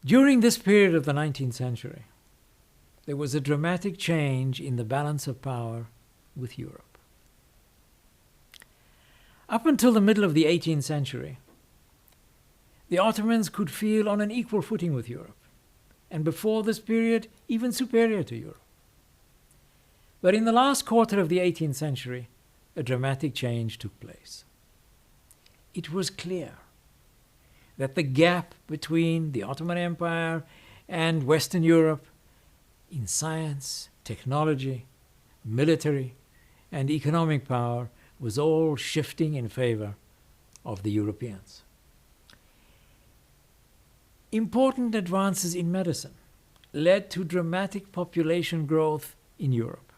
During this period of the 19th century, there was a dramatic change in the balance of power with Europe. Up until the middle of the 18th century, the Ottomans could feel on an equal footing with Europe, and before this period, even superior to Europe. But in the last quarter of the 18th century, a dramatic change took place. It was clear that the gap between the Ottoman Empire and Western Europe in science, technology, military, and economic power was all shifting in favor of the Europeans. Important advances in medicine led to dramatic population growth in Europe.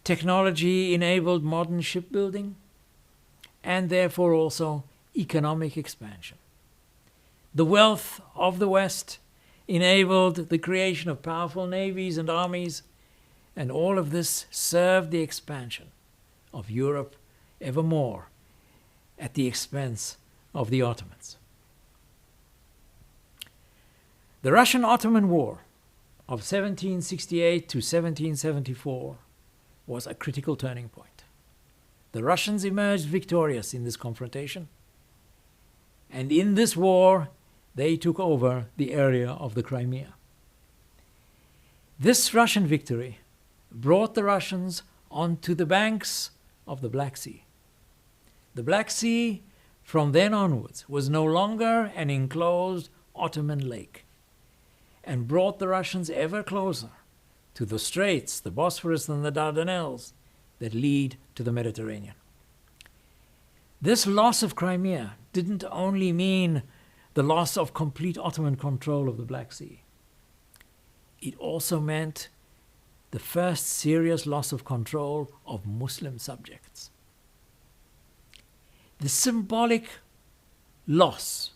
Technology enabled modern shipbuilding and therefore also economic expansion. The wealth of the West enabled the creation of powerful navies and armies, and all of this served the expansion of Europe ever more at the expense of the Ottomans. The Russian-Ottoman War of 1768 to 1774 was a critical turning point. The Russians emerged victorious in this confrontation, and in this war they took over the area of the Crimea. This Russian victory brought the Russians onto the banks of the Black Sea. The Black Sea, from then onwards, was no longer an enclosed Ottoman lake, and brought the Russians ever closer to the straits, the Bosphorus and the Dardanelles, that lead to the Mediterranean. This loss of Crimea didn't only mean the loss of complete Ottoman control of the Black Sea. It also meant the first serious loss of control of Muslim subjects. The symbolic loss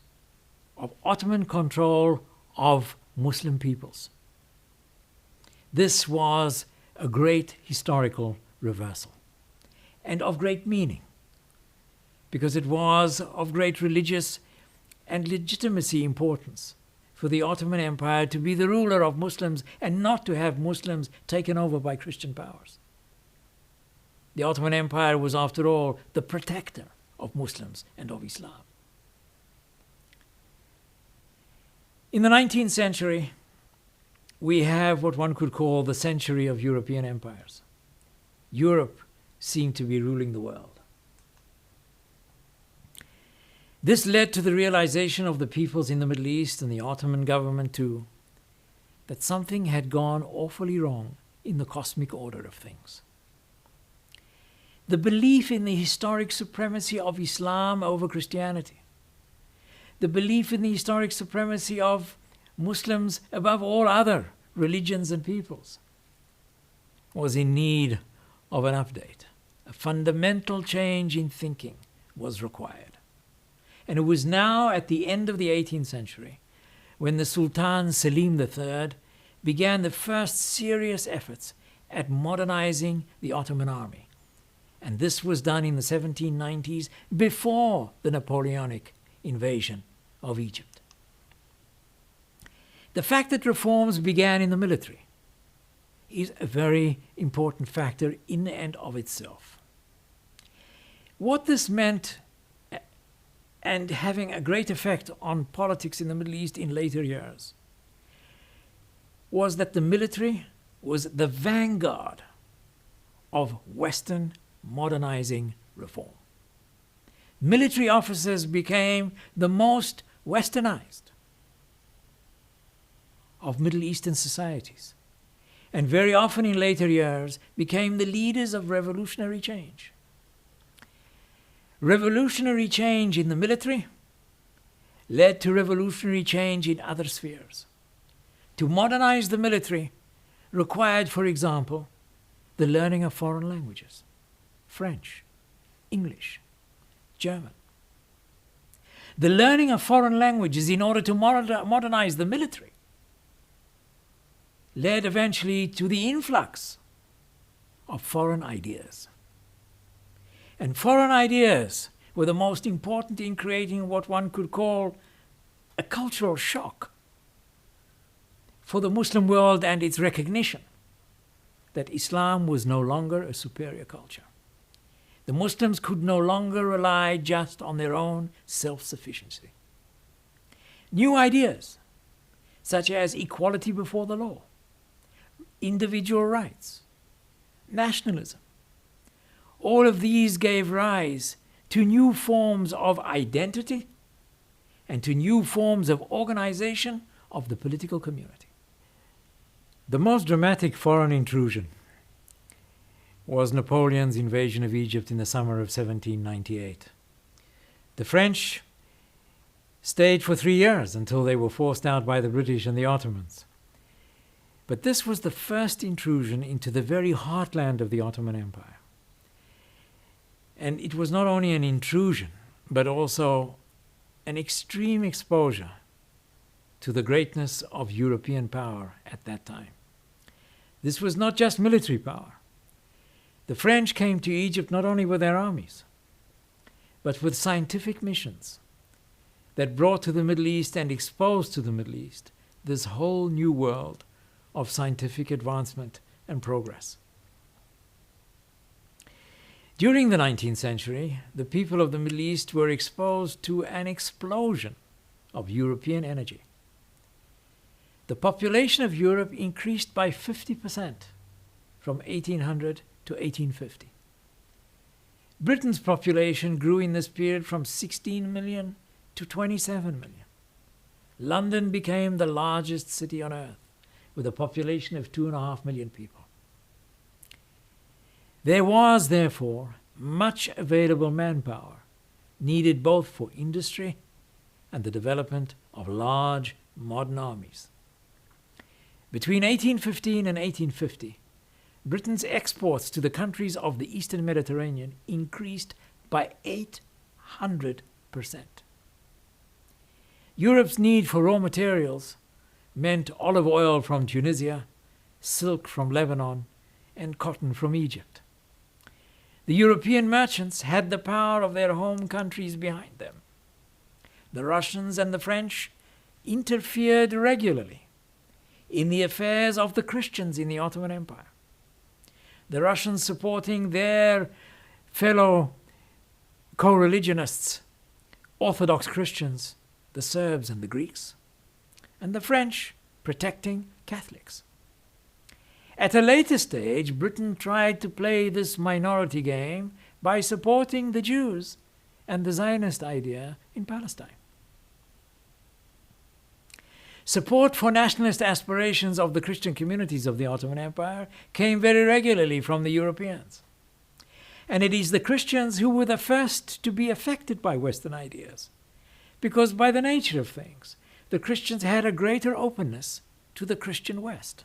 of Ottoman control of Muslim peoples. This was a great historical reversal and of great meaning, because it was of great religious and legitimacy importance for the Ottoman Empire to be the ruler of Muslims and not to have Muslims taken over by Christian powers. The Ottoman Empire was, after all, the protector of Muslims and of Islam. In the 19th century, we have what one could call the century of European empires. Europe seemed to be ruling the world. This led to the realization of the peoples in the Middle East, and the Ottoman government too, that something had gone awfully wrong in the cosmic order of things. The belief in the historic supremacy of Islam over Christianity, the belief in the historic supremacy of Muslims above all other religions and peoples, was in need of an update. A fundamental change in thinking was required. And it was now at the end of the 18th century when the Sultan Selim III began the first serious efforts at modernizing the Ottoman army. And this was done in the 1790s, before the Napoleonic invasion of Egypt. The fact that reforms began in the military is a very important factor in and of itself. What this meant, and having a great effect on politics in the Middle East in later years, was that the military was the vanguard of Western modernizing reform. Military officers became the most westernized of Middle Eastern societies, and very often in later years became the leaders of revolutionary change. Revolutionary change in the military led to revolutionary change in other spheres. To modernize the military required, for example, the learning of foreign languages: French, English, German. The learning of foreign languages in order to modernize the military led eventually to the influx of foreign ideas. And foreign ideas were the most important in creating what one could call a cultural shock for the Muslim world and its recognition that Islam was no longer a superior culture. The Muslims could no longer rely just on their own self-sufficiency. New ideas, such as equality before the law, individual rights, nationalism, all of these gave rise to new forms of identity and to new forms of organization of the political community. The most dramatic foreign intrusion was Napoleon's invasion of Egypt in the summer of 1798. The French stayed for 3 years until they were forced out by the British and the Ottomans. But this was the first intrusion into the very heartland of the Ottoman Empire. And it was not only an intrusion, but also an extreme exposure to the greatness of European power at that time. This was not just military power. The French came to Egypt not only with their armies, but with scientific missions that brought to the Middle East and exposed to the Middle East this whole new world of scientific advancement and progress. During the 19th century, the people of the Middle East were exposed to an explosion of European energy. The population of Europe increased by 50% from 1800 to 1850. Britain's population grew in this period from 16 million to 27 million. London became the largest city on earth, with a population of 2.5 million people. There was, therefore, much available manpower needed both for industry and the development of large modern armies. Between 1815 and 1850, Britain's exports to the countries of the Eastern Mediterranean increased by 800%. Europe's need for raw materials meant olive oil from Tunisia, silk from Lebanon, and cotton from Egypt. The European merchants had the power of their home countries behind them. The Russians and the French interfered regularly in the affairs of the Christians in the Ottoman Empire. The Russians supporting their fellow co-religionists, Orthodox Christians, the Serbs and the Greeks, and the French protecting Catholics. At a later stage, Britain tried to play this minority game by supporting the Jews and the Zionist idea in Palestine. Support for nationalist aspirations of the Christian communities of the Ottoman Empire came very regularly from the Europeans. And it is the Christians who were the first to be affected by Western ideas, because by the nature of things, the Christians had a greater openness to the Christian West.